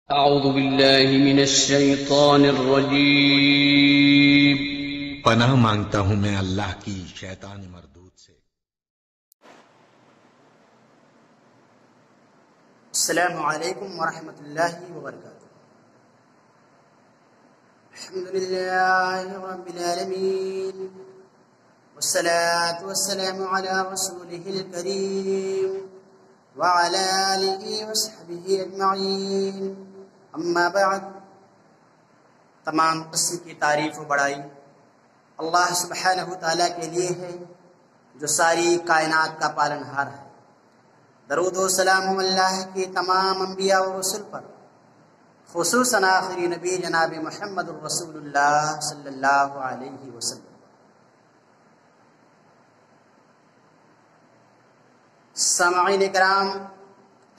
اعوذ باللہ من الشیطان الرجیم۔ پناہ مانگتا ہوں میں اللہ کی شیطان مردود سے۔ السلام علیکم ورحمۃ اللہ وبرکاتہ۔ الحمد للہ رب العالمین والصلاة والسلام علی رسولہ الکریم وعلی آلہ وصحبہ اجمعین، اما بعد۔ تمام قسم کی تعریف و بڑائی اللہ سبحانہ تعالیٰ کے لیے ہے جو ساری کائنات کا پالنہار ہے۔ درود و سلام اللہ کے تمام انبیاء و رسل پر، خصوصاً آخری نبی جناب محمد الرسول اللہ صلی اللہ علیہ وسلم۔ سامعین کرام،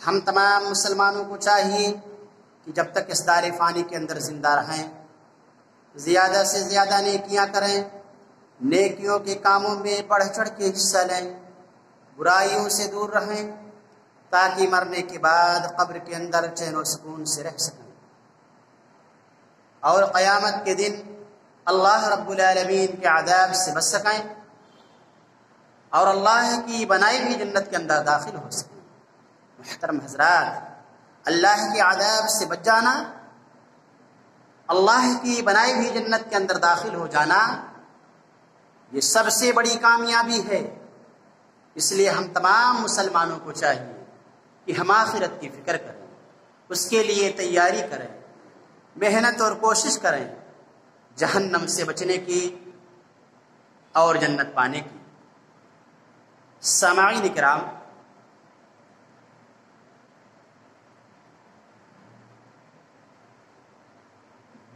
ہم تمام مسلمانوں کو چاہیے کہ جب تک اس دار فانی کے اندر زندہ رہیں زیادہ سے زیادہ نیکیاں کریں، نیکیوں کے کاموں میں بڑھ چڑھ کے حصہ لیں، برائیوں سے دور رہیں تاکہ مرنے کے بعد قبر کے اندر چین و سکون سے رہ سکیں اور قیامت کے دن اللہ رب العالمین کے عذاب سے بچ سکیں اور اللہ کی بنائی ہوئی جنت کے اندر داخل ہو سکیں۔ محترم حضرات، اللہ کے عذاب سے بچ جانا، اللہ کی بنائی ہوئی جنت کے اندر داخل ہو جانا، یہ سب سے بڑی کامیابی ہے۔ اس لیے ہم تمام مسلمانوں کو چاہیے کہ ہم آخرت کی فکر کریں، اس کے لیے تیاری کریں، محنت اور کوشش کریں جہنم سے بچنے کی اور جنت پانے کی۔ سامعین کرام،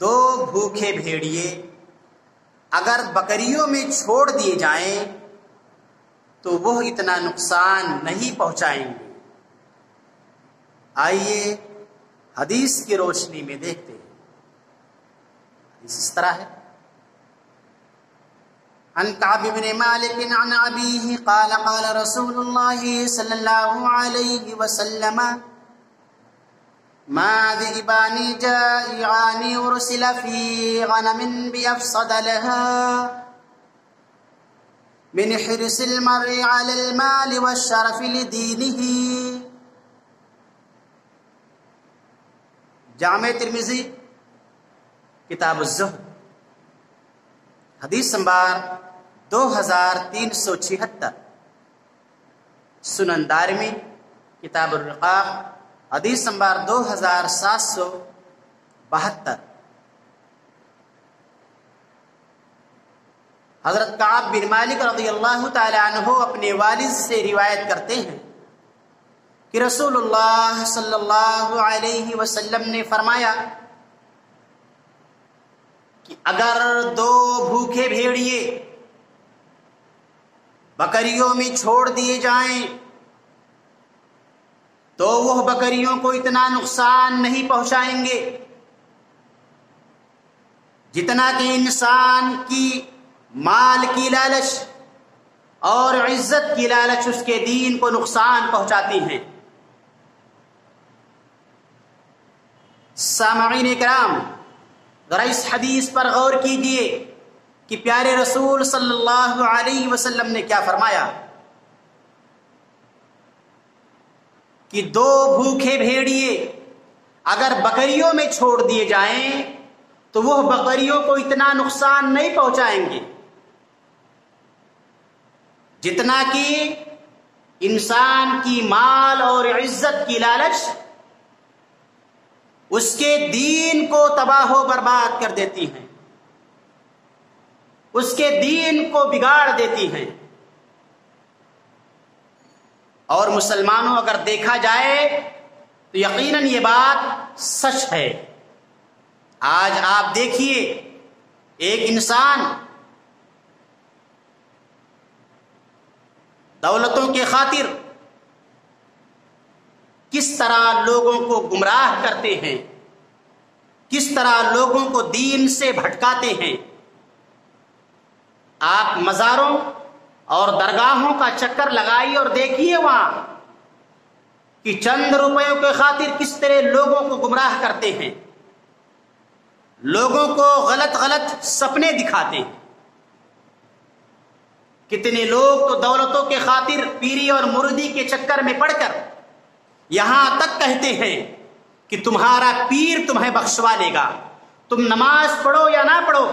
دو بھوکے بھیڑیے اگر بکریوں میں چھوڑ دیے جائیں تو وہ اتنا نقصان نہیں پہنچائیں گے۔ آئیے حدیث کی روشنی میں دیکھتے ہیں۔ حدیث اس طرح ہے، عن کعب بن مالک عن ابیہ قال قال رسول اللہ صلی اللہ علیہ وسلم ما ذئبان جائعان ارسل فی غنم بیفسد لها من حرص المرء على المال والشرف لدینه۔ جامع ترمذی کتاب الزہد، حدیث نمبر 2376۔ سنن دارمی کتاب الرقاق، حدیث نمبر 2772۔ حضرت کعب بن مالک رضی اللہ تعالی عنہ اپنے والد سے روایت کرتے ہیں کہ رسول اللہ صلی اللہ علیہ وسلم نے فرمایا کہ اگر دو بھوکے بھیڑیے بکریوں میں چھوڑ دیے جائیں تو وہ بکریوں کو اتنا نقصان نہیں پہنچائیں گے جتنا کہ انسان کی مال کی لالچ اور عزت کی لالچ اس کے دین کو نقصان پہنچاتی ہیں۔ سامعین کرام، ذرا اس حدیث پر غور کیجئے کہ پیارے رسول صلی اللہ علیہ وسلم نے کیا فرمایا کہ دو بھوکے بھیڑیے اگر بکریوں میں چھوڑ دیے جائیں تو وہ بکریوں کو اتنا نقصان نہیں پہنچائیں گے جتنا کہ انسان کی مال اور عزت کی لالچ اس کے دین کو تباہ و برباد کر دیتی ہیں، اس کے دین کو بگاڑ دیتی ہیں۔ اور مسلمانوں اگر دیکھا جائے تو یقیناً یہ بات سچ ہے۔ آج آپ دیکھیے ایک انسان دولتوں کے خاطر کس طرح لوگوں کو گمراہ کرتے ہیں، کس طرح لوگوں کو دین سے بھٹکاتے ہیں۔ آپ مزاروں اور درگاہوں کا چکر لگائیے اور دیکھیے وہاں کہ چند روپیوں کے خاطر کس طرح لوگوں کو گمراہ کرتے ہیں، لوگوں کو غلط غلط سپنے دکھاتے ہیں۔ کتنے لوگ تو دولتوں کے خاطر پیری اور مردی کے چکر میں پڑ کر یہاں تک کہتے ہیں کہ تمہارا پیر تمہیں بخشوا لے گا، تم نماز پڑھو یا نہ پڑھو،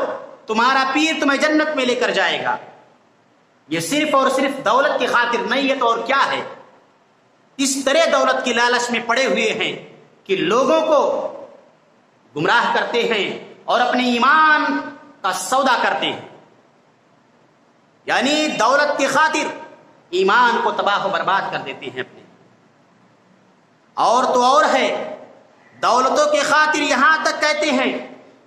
تمہارا پیر تمہیں جنت میں لے کر جائے گا۔ یہ صرف اور صرف دولت کی خاطر نہیں ہے تو اور کیا ہے؟ اس طرح دولت کی لالچ میں پڑے ہوئے ہیں کہ لوگوں کو گمراہ کرتے ہیں اور اپنے ایمان کا سودا کرتے ہیں، یعنی دولت کی خاطر ایمان کو تباہ و برباد کر دیتے ہیں اپنے۔ اور تو اور ہے، دولتوں کے خاطر یہاں تک کہتے ہیں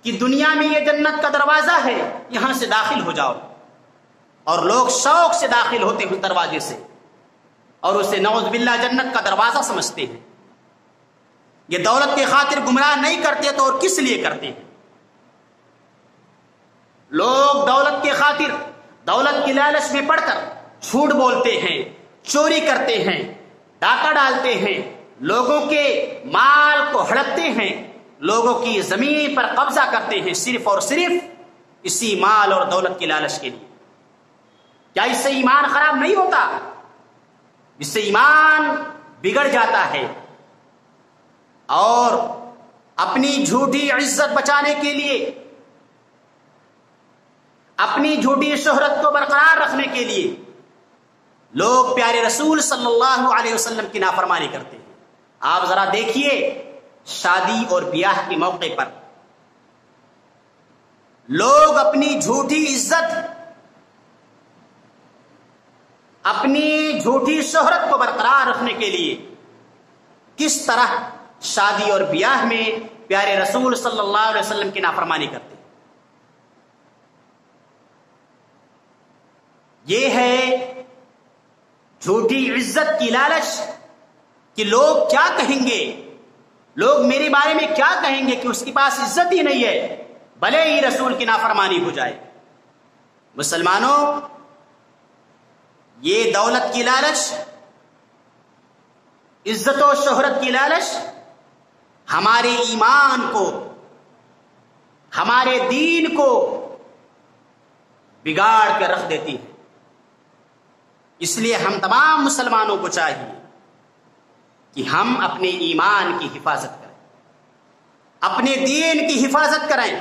کہ دنیا میں یہ جنت کا دروازہ ہے، یہاں سے داخل ہو جاؤ، اور لوگ شوق سے داخل ہوتے ہیں دروازے سے اور اسے نعوذ باللہ جنت کا دروازہ سمجھتے ہیں۔ یہ دولت کی خاطر گمراہ نہیں کرتے تو اور کس لیے کرتے ہیں؟ لوگ دولت کی خاطر دولت کی لالچ میں پڑ کر جھوٹ بولتے ہیں، چوری کرتے ہیں، ڈاکہ ڈالتے ہیں، لوگوں کے مال کو ہڑپتے ہیں، لوگوں کی زمین پر قبضہ کرتے ہیں، صرف اور صرف اسی مال اور دولت کی لالچ کے لیے۔ کیا اس سے ایمان خراب نہیں ہوتا؟ اس سے ایمان بگڑ جاتا ہے، اور اپنی جھوٹی عزت بچانے کے لیے، اپنی جھوٹی شہرت کو برقرار رکھنے کے لیے لوگ پیارے رسول صلی اللہ علیہ وسلم کی نافرمانی کرتے ہیں۔ آپ ذرا دیکھیے، شادی اور بیاہ کے موقع پر لوگ اپنی جھوٹی عزت، اپنی جھوٹی شہرت کو برقرار رکھنے کے لیے کس طرح شادی اور بیاہ میں پیارے رسول صلی اللہ علیہ وسلم کی نافرمانی کرتے ہیں۔ یہ ہے جھوٹی عزت کی لالچ کہ لوگ کیا کہیں گے، لوگ میرے بارے میں کیا کہیں گے کہ اس کے پاس عزت ہی نہیں ہے، بھلے ہی رسول کی نافرمانی ہو جائے۔ مسلمانوں، یہ دولت کی لالچ، عزت و شہرت کی لالچ ہمارے ایمان کو، ہمارے دین کو بگاڑ کے رکھ دیتی ہے۔ اس لیے ہم تمام مسلمانوں کو چاہیے کہ ہم اپنے ایمان کی حفاظت کریں، اپنے دین کی حفاظت کریں۔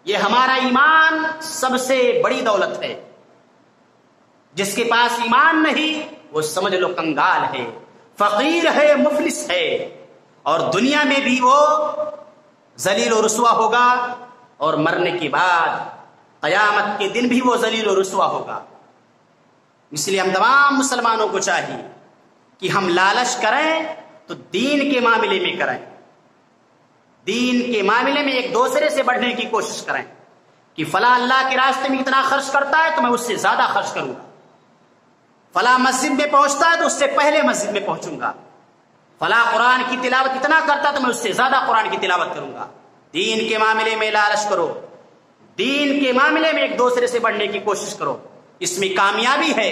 یہ ہمارا ایمان سب سے بڑی دولت ہے۔ جس کے پاس ایمان نہیں وہ سمجھ لو کنگال ہے، فقیر ہے، مفلس ہے، اور دنیا میں بھی وہ ذلیل و رسوا ہوگا، اور مرنے کے بعد قیامت کے دن بھی وہ ذلیل و رسوا ہوگا۔ اس لیے ہم تمام مسلمانوں کو چاہیے کہ ہم لالچ کریں تو دین کے معاملے میں کریں، دین کے معاملے میں ایک دوسرے سے بڑھنے کی کوشش کریں کہ فلاں اللہ کے راستے میں اتنا خرچ کرتا ہے تو میں اس سے زیادہ خرچ کروں گا، فلاں مسجد میں پہنچتا ہے تو اس سے پہلے مسجد میں پہنچوں گا، فلاں قرآن کی تلاوت اتنا کرتا ہے تو میں اس سے زیادہ قرآن کی تلاوت کروں گا۔ دین کے معاملے میں لالچ کرو، دین کے معاملے میں ایک دوسرے سے بڑھنے کی کوشش کرو، اس میں کامیابی ہے،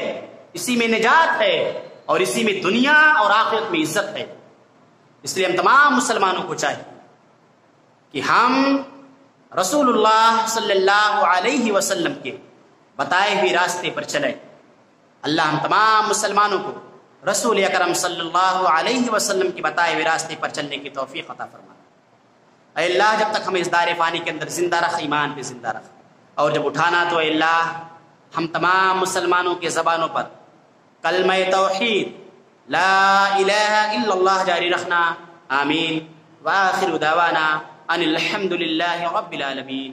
اسی میں نجات ہے، اور اسی میں دنیا اور آخرت میں عزت ہے۔ اس لیے ہم تمام مسلمانوں کو چاہیے کہ ہم رسول اللہ صلی اللہ علیہ وسلم کے بتائے ہوئے راستے پر چلیں۔ اللہ ہم تمام مسلمانوں کو رسول اکرم صلی اللہ علیہ وسلم کے بتائے ہوئے راستے پر چلنے کی توفیق عطا فرما۔ اے اللہ، جب تک ہمیں اس دار فانی کے اندر زندہ رکھ، ایمان پہ زندہ رکھ، اور جب اٹھانا تو اے اللہ ہم تمام مسلمانوں کے زبانوں پر کلمہ توحید لا الہ الا اللہ جاری رکھنا۔ آمین۔ وآخر دعوانا ان الحمد للہ رب العالمین۔